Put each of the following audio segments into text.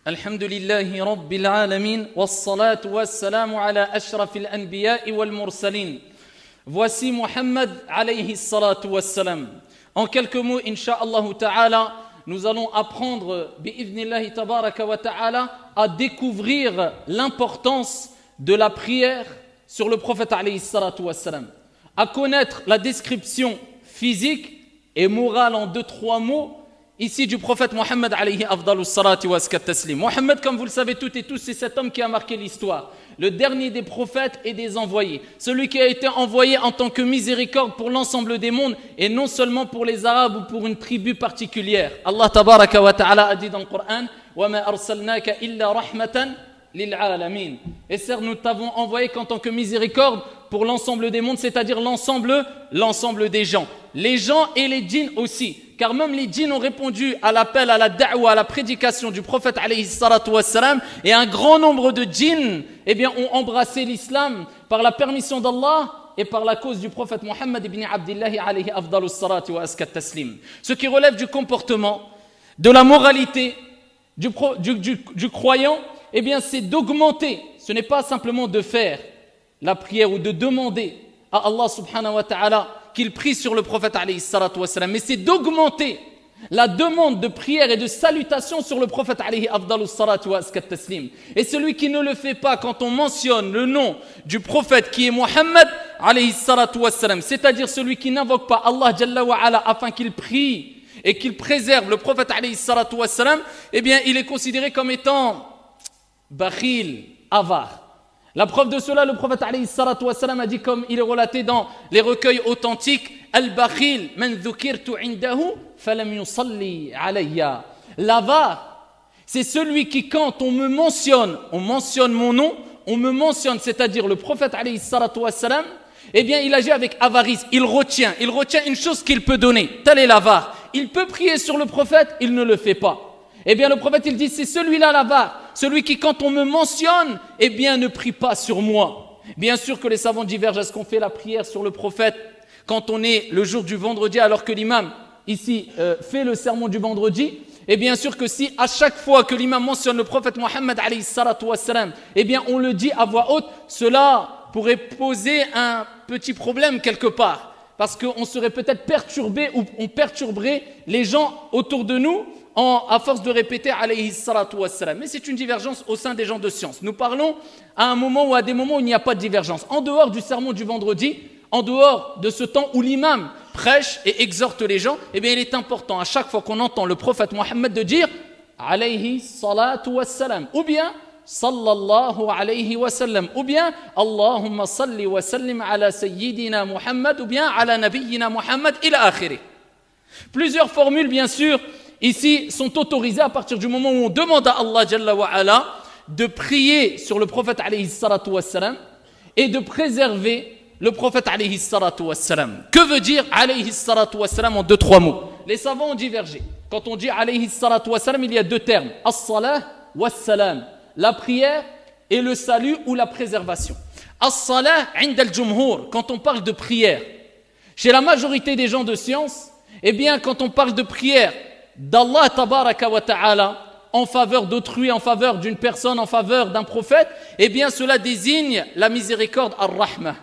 الحمد لله رب العالمين والصلاة والسلام على أشرف الأنبياء والمرسلين. Voici Muhammad alayhi salatu wassalam. En quelques mots, insha'Allah ta'ala, nous allons apprendre, bi'idhnillahi tabaraka wa ta'ala, à découvrir l'importance de la prière sur le prophète alayhi salatu wassalam, à connaître la description physique et morale en 2-3 mots ici du prophète Mohammed alayhi afdalus salati wa askat taslim. Mohammed, comme vous le savez toutes et tous, c'est cet homme qui a marqué l'histoire, le dernier des prophètes et des envoyés, celui qui a été envoyé en tant que miséricorde pour l'ensemble des mondes et non seulement pour les Arabes ou pour une tribu particulière. Allah tabaraka wa ta'ala a dit dans le Coran: wa ma arsalnaka illa rahmatan lil alamin. Et certes, nous t'avons envoyé qu'en tant que miséricorde pour l'ensemble des mondes, c'est-à-dire l'ensemble des gens. Les gens et les djinns aussi, car même les djinns ont répondu à l'appel, à la da'wa, à la prédication du prophète alayhi salatu wassalam, et un grand nombre de djinns ont embrassé l'islam par la permission d'Allah et par la cause du prophète Mohammed ibn Abdillahi alayhi afdalus salati wa askat taslim. Ce qui relève du comportement, de la moralité du croyant, c'est d'augmenter. Ce n'est pas simplement de faire la prière ou de demander à Allah subhanahu wa ta'ala qu'il prie sur le prophète alayhi salatu wassalam, mais c'est d'augmenter la demande de prière et de salutation sur le prophète alayhi afdalus salatu wa askat taslim. Et celui qui ne le fait pas quand on mentionne le nom du prophète qui est Muhammad alayhi salatu wassalam, c'est-à-dire celui qui n'invoque pas Allah jalla wa ala afin qu'il prie et qu'il préserve le prophète alayhi salatu wassalam, il est considéré comme étant bakhil, avare. La preuve de cela, le prophète alayhi salatu wassalam a dit, comme il est relaté dans les recueils authentiques: Al-bakhil man dhukirtu indahu falam yusalli alayya. L'avare, c'est celui qui, quand on mentionne mon nom, on me mentionne, c'est-à-dire le prophète alayhi salatu wassalam, il agit avec avarice, il retient une chose qu'il peut donner. Tel est l'avare. Il peut prier sur le prophète, il ne le fait pas. Le prophète il dit, c'est celui-là l'avare, celui qui quand on me mentionne, ne prie pas sur moi. Bien sûr que les savants divergent. Est-ce qu'on fait la prière sur le prophète quand on est le jour du vendredi alors que l'imam ici fait le sermon du vendredi? Et bien sûr que si à chaque fois que l'imam mentionne le prophète Mohammed alayhi salatu wassalam, on le dit à voix haute, cela pourrait poser un petit problème quelque part, parce qu'on serait peut-être perturbé ou on perturberait les gens autour de nous à force de répéter alayhi salatu wassalam. Mais c'est une divergence au sein des gens de science. Nous parlons à un moment ou à des moments où il n'y a pas de divergence. En dehors du sermon du vendredi, en dehors de ce temps où l'imam prêche et exhorte les gens, il est important à chaque fois qu'on entend le prophète Mohammed de dire alayhi salatu wassalam, ou bien sallallahu alayhi wa sallam, ou bien Allahumma salli wa sallim ala sayyidina Muhammad, ou bien ala nabiyyina Muhammad ila akhiri. Plusieurs formules, bien sûr, ici sont autorisées à partir du moment où on demande à Allah Jalla wa ala de prier sur le prophète alayhi salatu wassalam et de préserver le prophète alayhi salatu wassalam. Que veut dire alayhi salatu wassalam en 2-3 mots? Les savants ont divergé. Quand on dit alayhi salatu wassalam, il y a 2 termes: as-salah wassalam, la prière et le salut ou la préservation. As-salah inda al-jumhur, quand on parle de prière. Chez la majorité des gens de science, quand on parle de prière d'Allah tabaraka wa ta'ala en faveur d'autrui, en faveur d'une personne, en faveur d'un prophète, cela désigne la miséricorde ar-rahmah.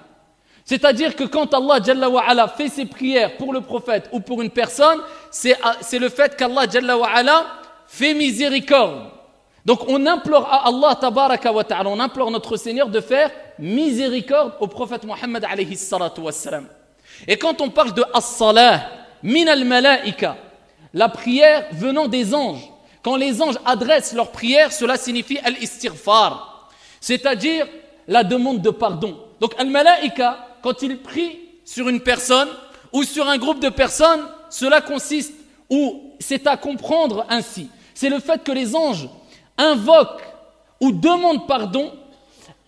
C'est-à-dire que quand Allah jalla wa ala fait ses prières pour le prophète ou pour une personne, c'est le fait qu'Allah jalla wa ala fait miséricorde. Donc on implore à Allah tabaraka wa ta'ala, on implore notre Seigneur de faire miséricorde au prophète Mohammed alayhi salatu wassalam. Et quand on parle de as-salah min al-malaika, la prière venant des anges, quand les anges adressent leur prière, cela signifie al-istighfar, c'est-à-dire la demande de pardon. Donc al-malaika, quand ils prient sur une personne ou sur un groupe de personnes, cela consiste, ou c'est à comprendre ainsi, c'est le fait que les anges invoquent ou demandent pardon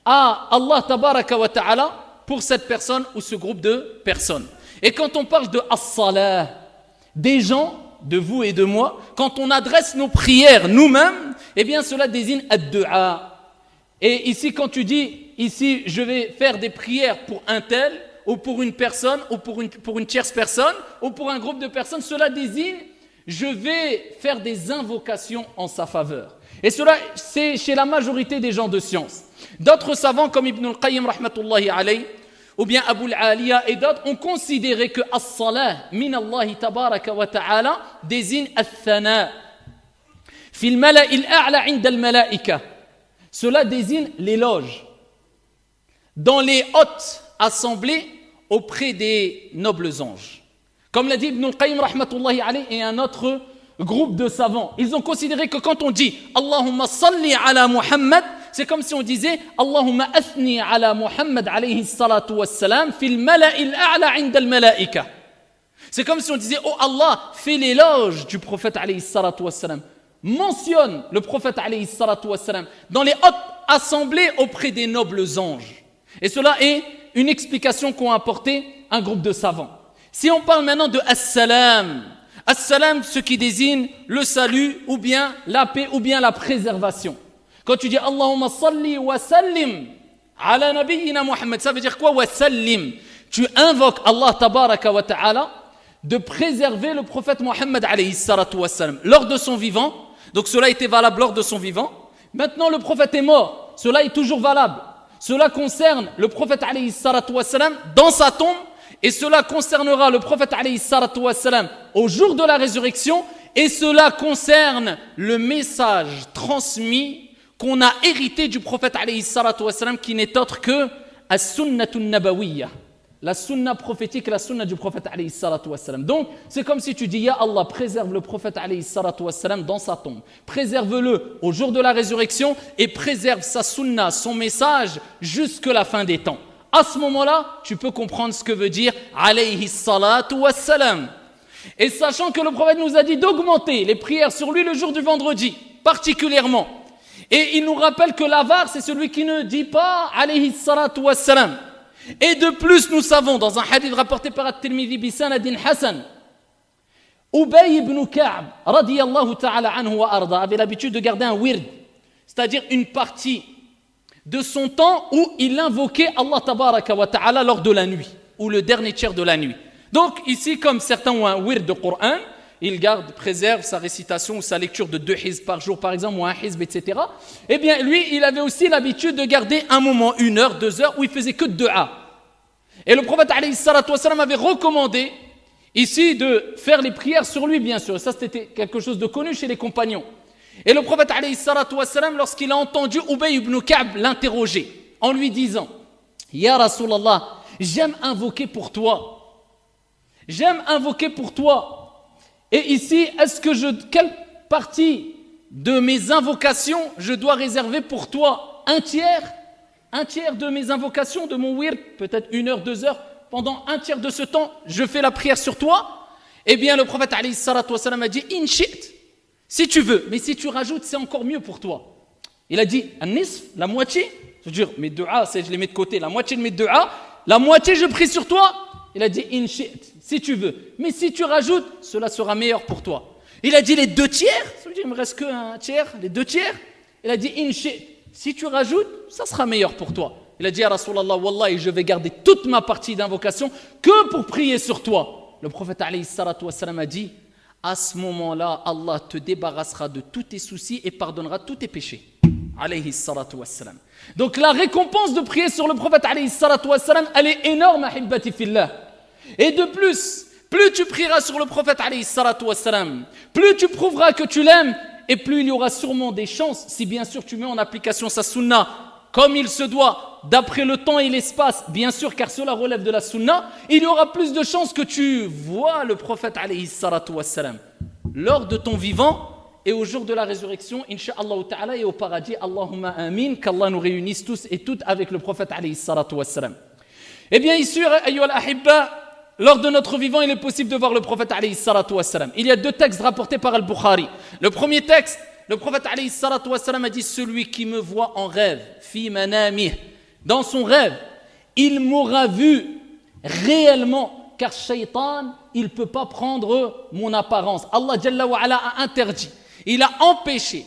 à Allah tabaraka wa ta'ala pour cette personne ou ce groupe de personnes. Et quand on parle de as-salah, des gens, de vous et de moi, quand on adresse nos prières nous-mêmes, cela désigne ad-du'a. Et ici, quand tu dis, ici, je vais faire des prières pour un tel, ou pour une personne, ou pour une tierce personne, ou pour un groupe de personnes, cela désigne je vais faire des invocations en sa faveur. Et cela, c'est chez la majorité des gens de science. D'autres savants comme Ibn al-Qayyim rahmatullahi alayhi, ou bien Abu al-Aliya et d'autres ont considéré que as-salah min Allah tabaraka wa ta'ala désigne al-thana. Fi al-mala'i al-a'la 'inda al-mala'ika. Cela désigne l'éloge dans les hautes assemblées auprès des nobles anges. Comme l'a dit Ibn al-Qayyim rahmatullahi alayhi et un autre groupe de savants, ils ont considéré que quand on dit Allahumma salli ala Muhammad, c'est comme si on disait Allahumma athni ala Muhammad alayhi salatu wassalam fil mala'il a'la 'inda al-mala'ika. C'est comme si on disait oh Allah, fais l'éloge du prophète alayhi salatu wassalam. Mentionne le prophète alayhi salatu wassalam dans les hautes assemblées auprès des nobles anges. Et cela est une explication qu'ont apporté un groupe de savants. Si on parle maintenant de as-salam, as-salam, ce qui désigne le salut ou bien la paix ou bien la préservation. Quand tu dis Allahumma salli wa sallim ala nabiyyina Muhammad, ça veut dire quoi wa sallim? Tu invoques Allah tabaraka wa ta'ala de préserver le prophète Muhammad alayhi salatu wassalam lors de son vivant. Donc cela était valable lors de son vivant. Maintenant le prophète est mort, cela est toujours valable. Cela concerne le prophète alayhi salatu wassalam dans sa tombe et cela concernera le prophète alayhi salatu wassalam au jour de la résurrection et cela concerne le message transmis qu'on a hérité du prophète alayhi salatu wassalam qui n'est autre que as-sunnatun nabawiyya, la sunna prophétique, la sunna du prophète alayhi salatu wassalam. Donc c'est comme si tu dis ya Allah, préserve le prophète alayhi salatu wassalam dans sa tombe, préserve-le au jour de la résurrection et préserve sa sunna, son message jusque la fin des temps. À ce moment-là, tu peux comprendre ce que veut dire alayhi salatu wassalam. Et sachant que le prophète nous a dit d'augmenter les prières sur lui le jour du vendredi, particulièrement. Et il nous rappelle que l'avare, c'est celui qui ne dit pas alayhi salatu wassalam. Et de plus, nous savons, dans un hadith rapporté par At-Tirmidhi bi sanadin hasan, Ubay ibn Ka'b, radiyallahu ta'ala anhu wa arda, avait l'habitude de garder un wird, c'est-à-dire une partie de son temps où il invoquait Allah tabaraka wa ta'ala lors de la nuit, ou le dernier tiers de la nuit. Donc ici, comme certains ont un wird de Coran, il garde, préserve sa récitation ou sa lecture de 2 hizb par jour par exemple, ou un hizb, etc. Eh bien lui, il avait aussi l'habitude de garder un moment, 1 heure, 2 heures, où il faisait que dua. Et le prophète alayhi salatu wassalam avait recommandé ici de faire les prières sur lui, bien sûr. Et ça, c'était quelque chose de connu chez les compagnons. Et le prophète alayhi salatu wassalam, lorsqu'il a entendu Ubay ibn Ka'b l'interroger, en lui disant Ya Rasulallah, j'aime invoquer pour toi. J'aime invoquer pour toi. Et ici, quelle partie de mes invocations je dois réserver pour toi? Un tiers de mes invocations, de mon wird, peut-être 1 heure, 2 heures, pendant un tiers de ce temps, je fais la prière sur toi. Eh bien, le prophète alayhi salatu wassalam a dit in shi't, si tu veux, mais si tu rajoutes, c'est encore mieux pour toi. Il a dit an-nisf, la moitié, c'est-à-dire mes du'a, je les mets de côté, la moitié de mes du'a, la moitié je prie sur toi. Il a dit in shi't, si tu veux, mais si tu rajoutes, cela sera meilleur pour toi. Il a dit les 2 tiers, ça veut dire il me reste qu'un tiers, les 2 tiers. Il a dit in shi't, si tu rajoutes, ça sera meilleur pour toi. Il a dit à Rasulallah, Wallahi, je vais garder toute ma partie d'invocation que pour prier sur toi. Le prophète alayhi salatu wassalam a dit, à ce moment-là, Allah te débarrassera de tous tes soucis et pardonnera tous tes péchés. Alayhi salatu wassalam. Donc la récompense de prier sur le prophète alayhi salatu wassalam, elle est énorme, ahibbati fillah. Et de plus tu prieras sur le prophète alayhi salatu wassalam, plus tu prouveras que tu l'aimes, et plus il y aura sûrement des chances, si bien sûr tu mets en application sa sunna comme il se doit, d'après le temps et l'espace, bien sûr, car cela relève de la sunna, il y aura plus de chances que tu vois le prophète alayhi salatu wassalam lors de ton vivant et au jour de la résurrection, incha'Allah ta'ala, et au paradis. Allahumma amin, qu'Allah nous réunisse tous et toutes avec le prophète alayhi salatu wassalam. Eh bien, ici, ayyuhal ahibba, lors de notre vivant, il est possible de voir le prophète alayhi salatu wassalam. Il y a 2 textes rapportés par Al-Bukhari. Le premier texte, le prophète alayhi salatu wassalam a dit, celui qui me voit en rêve, fi manamih, dans son rêve, il m'aura vu réellement, car shaitan, il ne peut pas prendre mon apparence. Allah Jalla wa ala a interdit, il a empêché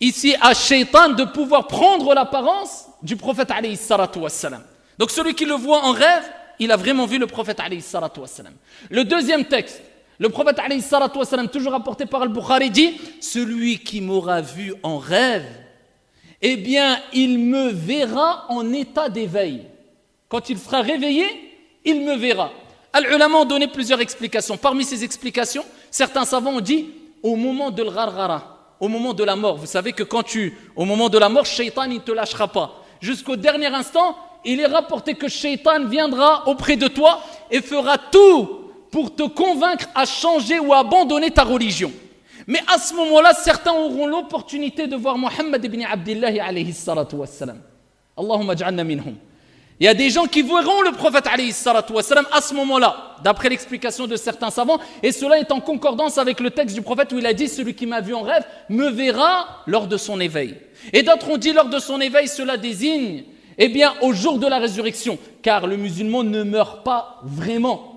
ici à shaitan de pouvoir prendre l'apparence du prophète alayhi salatu wassalam. Donc celui qui le voit en rêve, il a vraiment vu le prophète alayhi salatu wassalam. Le deuxième texte, Le prophète alayhi salatu wassalam, toujours rapporté par Al-Bukhari, dit « Celui qui m'aura vu en rêve, eh bien, il me verra en état d'éveil. Quand il sera réveillé, il me verra. » Al-Ulama ont donné plusieurs explications. Parmi ces explications, certains savants ont dit au moment de l'gharghara, au moment de la mort. Vous savez que au moment de la mort, Shaitan ne te lâchera pas. Jusqu'au dernier instant, il est rapporté que Shaitan viendra auprès de toi et fera tout pour te convaincre à changer ou à abandonner ta religion. Mais à ce moment-là, certains auront l'opportunité de voir Muhammad ibn Abdullah alayhi salatu wassalam. Allahumma ja'alna minhum. Il y a des gens qui verront le prophète alayhi salatu wassalam à ce moment-là, d'après l'explication de certains savants, et cela est en concordance avec le texte du prophète où il a dit « Celui qui m'a vu en rêve me verra lors de son éveil ». Et d'autres ont dit lors de son éveil, cela désigne, eh bien, au jour de la résurrection, car le musulman ne meurt pas vraiment.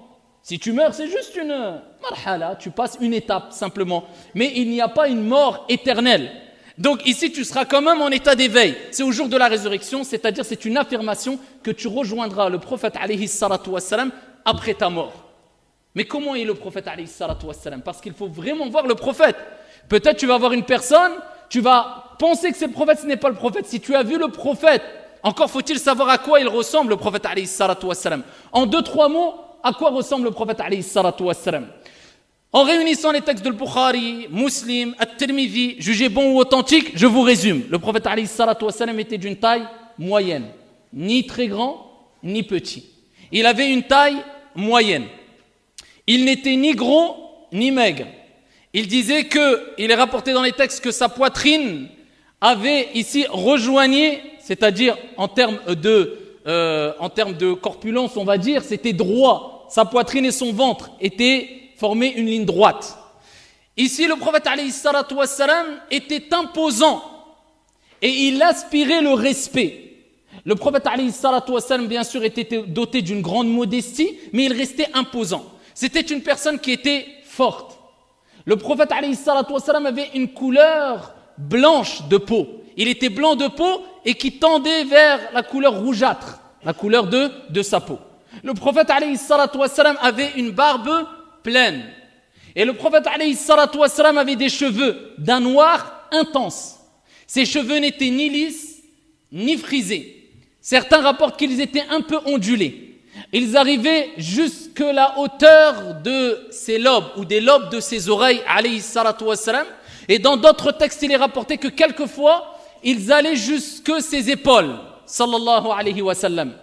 Si tu meurs, c'est juste une marhala, tu passes une étape simplement, mais il n'y a pas une mort éternelle. Donc ici, tu seras quand même en état d'éveil. C'est au jour de la résurrection, c'est-à-dire c'est une affirmation que tu rejoindras le prophète alayhi salatu wassalam après ta mort. Mais comment est le prophète alayhi salatu wassalam? Parce qu'il faut vraiment voir le prophète. Peut-être tu vas voir une personne, tu vas penser que c'est le prophète, ce n'est pas le prophète. Si tu as vu le prophète, encore faut-il savoir à quoi il ressemble le prophète alayhi salatu wassalam. En 2-3 mots, à quoi ressemble le prophète alayhi salatu wassalam? En réunissant les textes de Bukhari, Muslim, At-Tirmidhi, jugés bons ou authentiques, je vous résume. Le prophète alayhi salatu wassalam était d'une taille moyenne, ni très grand, ni petit. Il avait une taille moyenne. Il n'était ni gros, ni maigre. Il disait il est rapporté dans les textes que sa poitrine avait ici rejoigné, c'est-à-dire en termes de corpulence, on va dire, c'était droit. Sa poitrine et son ventre étaient formés une ligne droite. Ici, le prophète alayhi salatu wassalam était imposant et il aspirait le respect. Le prophète alayhi salatu wassalam, bien sûr, était doté d'une grande modestie, mais il restait imposant. C'était une personne qui était forte. Le prophète alayhi salatu wassalam avait une couleur blanche de peau. Il était blanc de peau et qui tendait vers la couleur rougeâtre, la couleur de sa peau. Le prophète alayhi salatu wassalam avait une barbe pleine. Et le prophète alayhi salatu wassalam avait des cheveux d'un noir intense. Ses cheveux n'étaient ni lisses, ni frisés. Certains rapportent qu'ils étaient un peu ondulés. Ils arrivaient jusqu'à la hauteur de ses lobes ou des lobes de ses oreilles, alayhi salatu wassalam. Et dans d'autres textes, il est rapporté que quelquefois, ils allaient jusqu'à ses épaules, sallallahu alayhi wa sallam.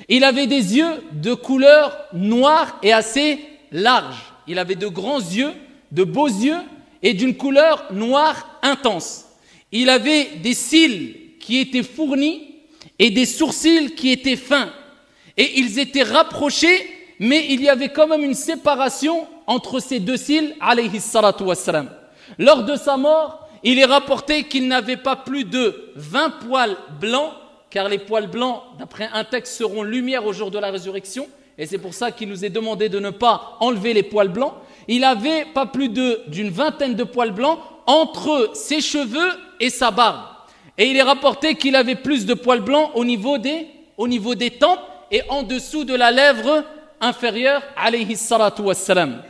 Il avait des yeux de couleur noire et assez large. Il avait de grands yeux, de beaux yeux et d'une couleur noire intense. Il avait des cils qui étaient fournis et des sourcils qui étaient fins. Et ils étaient rapprochés, mais il y avait quand même une séparation entre ces deux cils, alayhi salatu wassalam. Lors de sa mort, il est rapporté qu'il n'avait pas plus de 20 poils blancs, car les poils blancs, d'après un texte, seront lumière au jour de la résurrection. Et c'est pour ça qu'il nous est demandé de ne pas enlever les poils blancs. Il avait pas plus d'une vingtaine de poils blancs entre ses cheveux et sa barbe. Et il est rapporté qu'il avait plus de poils blancs au niveau des tempes et en dessous de la lèvre inférieure, alayhi salatu wassalam.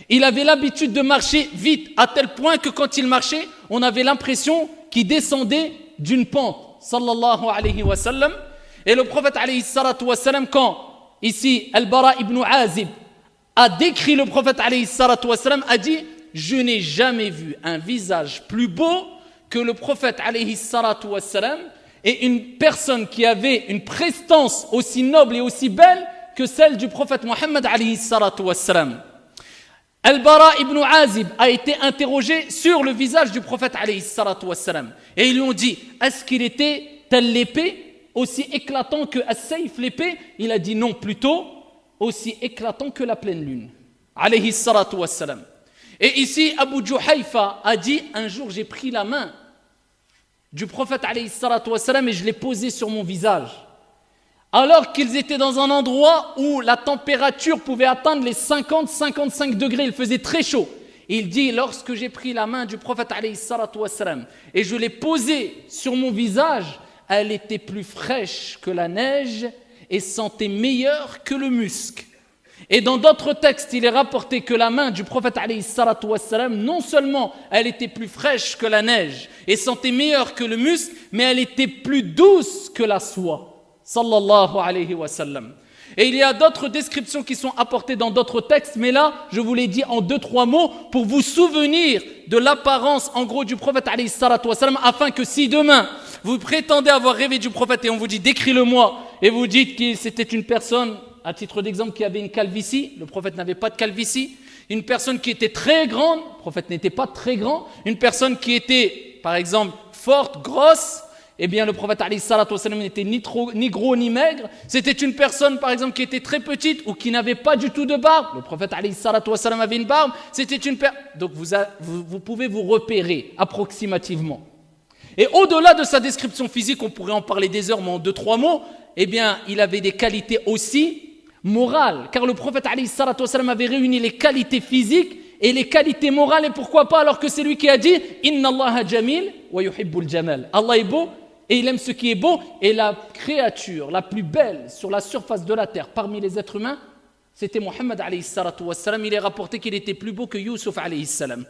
Il avait l'habitude de marcher vite, à tel point que quand il marchait, on avait l'impression qu'il descendait d'une pente, sallallahu alayhi wa sallam. Et le prophète, alayhi salatu wassalam, quand ici, Al-Bara ibn Azib a décrit le prophète, alayhi salatu wassalam, a dit « Je n'ai jamais vu un visage plus beau que le prophète, alayhi salatu wassalam, et une personne qui avait une prestance aussi noble et aussi belle que celle du prophète Mohammed, alayhi salatu wassalam. » Al-Bara ibn Azib a été interrogé sur le visage du prophète alayhi salatu wassalam. Et ils lui ont dit, est-ce qu'il était tel l'épée, aussi éclatant que as-sayf l'épée? Il a dit non, plutôt aussi éclatant que la pleine lune. Alayhi salatu wassalam. Et ici, Abu Juhayfa a dit, un jour j'ai pris la main du prophète alayhi salatu wassalam et je l'ai posée sur mon visage. Alors qu'ils étaient dans un endroit où la température pouvait atteindre les 50-55 degrés, il faisait très chaud. Il dit, lorsque j'ai pris la main du prophète alayhi salatu wassalam et je l'ai posée sur mon visage, elle était plus fraîche que la neige et sentait meilleure que le musc. Et dans d'autres textes, il est rapporté que la main du prophète alayhi salatu wassalam, non seulement elle était plus fraîche que la neige et sentait meilleure que le musc, mais elle était plus douce que la soie. Sallallahu alayhi wa sallam. Et il y a d'autres descriptions qui sont apportées dans d'autres textes, mais là, je vous l'ai dit en 2-3 mots pour vous souvenir de l'apparence, en gros, du prophète alayhi salatu wassalam, afin que si demain, vous prétendez avoir rêvé du prophète et on vous dit décris-le-moi, et vous dites que c'était une personne, à titre d'exemple, qui avait une calvitie, le prophète n'avait pas de calvitie, une personne qui était très grande, le prophète n'était pas très grand, une personne qui était, par exemple, forte, grosse, eh bien le prophète alayhi salatu wassalam n'était ni gros ni maigre. C'était une personne par exemple qui était très petite ou qui n'avait pas du tout de barbe. Le prophète alayhi salatu wassalam avait une barbe. C'était une personne. Donc vous pouvez vous repérer approximativement. Et au-delà de sa description physique, on pourrait en parler des heures, mais en 2-3 mots, eh bien il avait des qualités aussi morales. Car le prophète alayhi salatu wassalam avait réuni les qualités physiques et les qualités morales. Et pourquoi pas alors que c'est lui qui a dit « Inna Allaha jamil wa yuhibbul jamal » Allah est beau et il aime ce qui est beau, et la créature la plus belle sur la surface de la terre parmi les êtres humains, c'était Muhammad alayhi salatu wassalam. Il est rapporté qu'il était plus beau que Yusuf alayhi salam.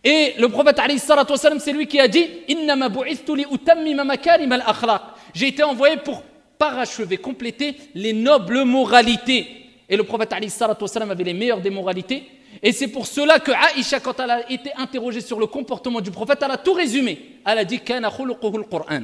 Et le prophète alayhi salatu wassalam, c'est lui qui a dit Innama bu'ithtu li utammima makarim al-akhlaq. J'ai été envoyé pour parachever, compléter les nobles moralités. Et le prophète alayhi salatu wassalam avait les meilleures des moralités. Et c'est pour cela que Aïcha, quand elle a été interrogée sur le comportement du prophète, elle a tout résumé. Elle a dit Kana khuluquhu al-Qur'an.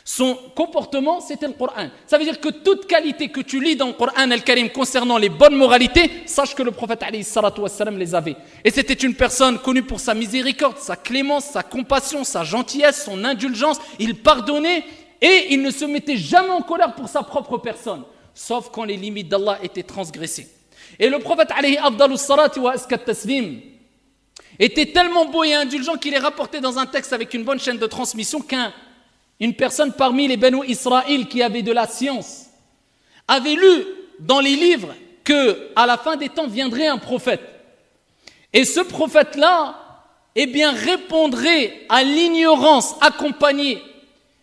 Son comportement, c'était le Coran. Ça veut dire que toute qualité que tu lis dans le Coran al-Karim concernant les bonnes moralités, sache que le prophète alayhi salatu wassalam les avait. Et c'était une personne connue pour sa miséricorde, sa clémence, sa compassion, sa gentillesse, son indulgence. Il pardonnait et il ne se mettait jamais en colère pour sa propre personne, sauf quand les limites d'Allah étaient transgressées. Et le prophète alayhi afdalus salati wa askat taslim était tellement beau et indulgent qu'il est rapporté dans un texte avec une bonne chaîne de transmission qu'une personne parmi les Banu Israël qui avait de la science avait lu dans les livres qu'à la fin des temps viendrait un prophète. Et ce prophète-là, eh bien, répondrait à l'ignorance accompagnée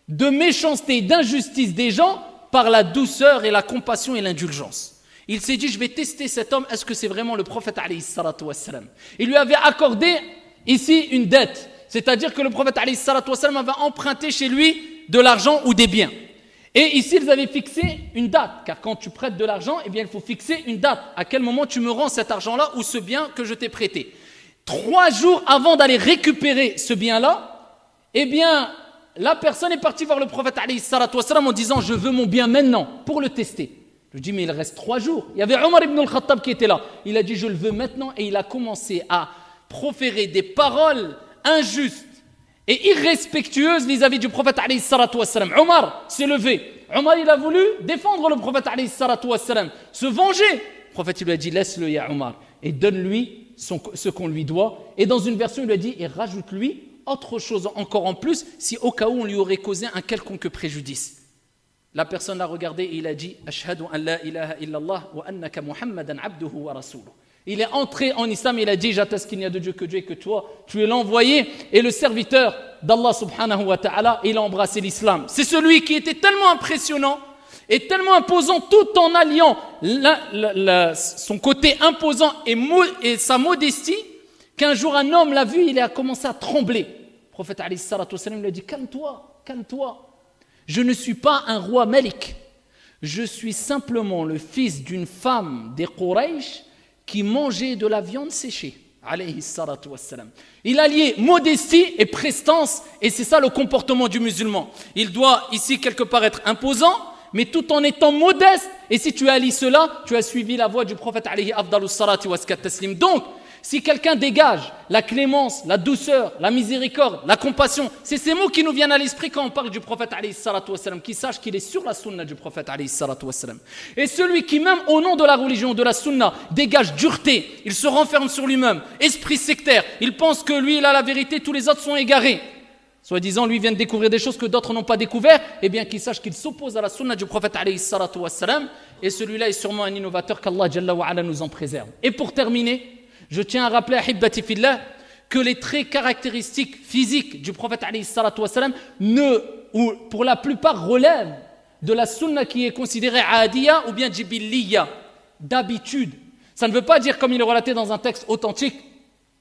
de méchanceté et d'injustice des gens par la douceur et la compassion et l'indulgence. Il s'est dit, je vais tester cet homme, est-ce que c'est vraiment le prophète alayhi salatu wassalam? Il lui avait accordé ici une dette, c'est-à-dire que le prophète alayhi salatu wassalam avait emprunté chez lui de l'argent ou des biens. Et ici, ils avaient fixé une date, car quand tu prêtes de l'argent, eh bien, il faut fixer une date. À quel moment tu me rends cet argent-là ou ce bien que je t'ai prêté? 3 jours avant d'aller récupérer ce bien-là, eh bien, la personne est partie voir le prophète alayhi salatu wassalam en disant, je veux mon bien maintenant, pour le tester. Je dis, mais il reste 3 jours. Il y avait Omar ibn al-Khattab qui était là. Il a dit, je le veux maintenant. Et il a commencé à proférer des paroles injustes et irrespectueuses vis-à-vis du prophète alayhi salatu wassalam. Omar s'est levé. Omar, il a voulu défendre le prophète alayhi salatu wassalam, se venger. Le prophète, il lui a dit, laisse-le, ya Omar, et donne-lui ce qu'on lui doit. Et dans une version, il lui a dit, et rajoute-lui autre chose encore en plus, si au cas où on lui aurait causé un quelconque préjudice. La personne l'a regardé et il a dit Ashhadu an la ilaha illallah wa annaka Muhammadan abduhu wa rasuluh. Il est entré en islam et il a dit j'atteste qu'il n'y a de Dieu que Dieu et que toi tu es l'envoyé et le serviteur d'Allah subhanahu wa ta'ala. Et il a embrassé l'islam. C'est celui qui était tellement impressionnant et tellement imposant tout en alliant son côté imposant et sa modestie qu'un jour un homme l'a vu, il a commencé à trembler. Le prophète alayhi salatu wassalam lui a dit calme-toi, calme-toi. Je ne suis pas un roi Malik. Je suis simplement le fils d'une femme des Quraysh qui mangeait de la viande séchée. Alayhi salatu wassalam. Il a lié modestie et prestance, et c'est ça le comportement du musulman. Il doit ici quelque part être imposant, mais tout en étant modeste. Et si tu allies cela, tu as suivi la voie du prophète alayhi afdalus salati wa askat taslim. Donc, si quelqu'un dégage la clémence, la douceur, la miséricorde, la compassion, c'est ces mots qui nous viennent à l'esprit quand on parle du prophète alayhi salatu wassalam, qui sache qu'il est sur la sunna du prophète alayhi salatu wassalam. Et celui qui même au nom de la religion, de la sunna, dégage dureté, il se renferme sur lui-même, esprit sectaire, il pense que lui il a la vérité, tous les autres sont égarés. Soi-disant, lui vient de découvrir des choses que d'autres n'ont pas découvert, eh bien qu'il sache qu'il s'oppose à la sunna du prophète alayhi salatu wassalam, et celui-là est sûrement un innovateur qu'Allah Jalla wa Ala nous en préserve. Et pour terminer, je tiens à rappeler, ahibbati fillah, que les traits caractéristiques physiques du prophète alayhi salatu wassalam ou pour la plupart relèvent de la sunna qui est considérée adiya ou bien jibilliya, d'habitude. Ça ne veut pas dire, comme il est relaté dans un texte authentique,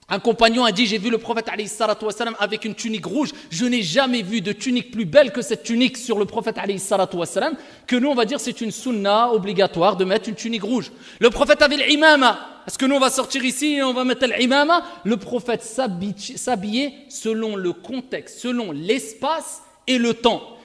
un compagnon a dit, j'ai vu le prophète alayhi salatu wassalam avec une tunique rouge. Je n'ai jamais vu de tunique plus belle que cette tunique sur le prophète alayhi salatu wassalam, que nous on va dire c'est une sunna obligatoire de mettre une tunique rouge. Le prophète avait l'imama. Est-ce que nous on va sortir ici et on va mettre l'imama? Le prophète s'habillait selon le contexte, selon l'espace et le temps.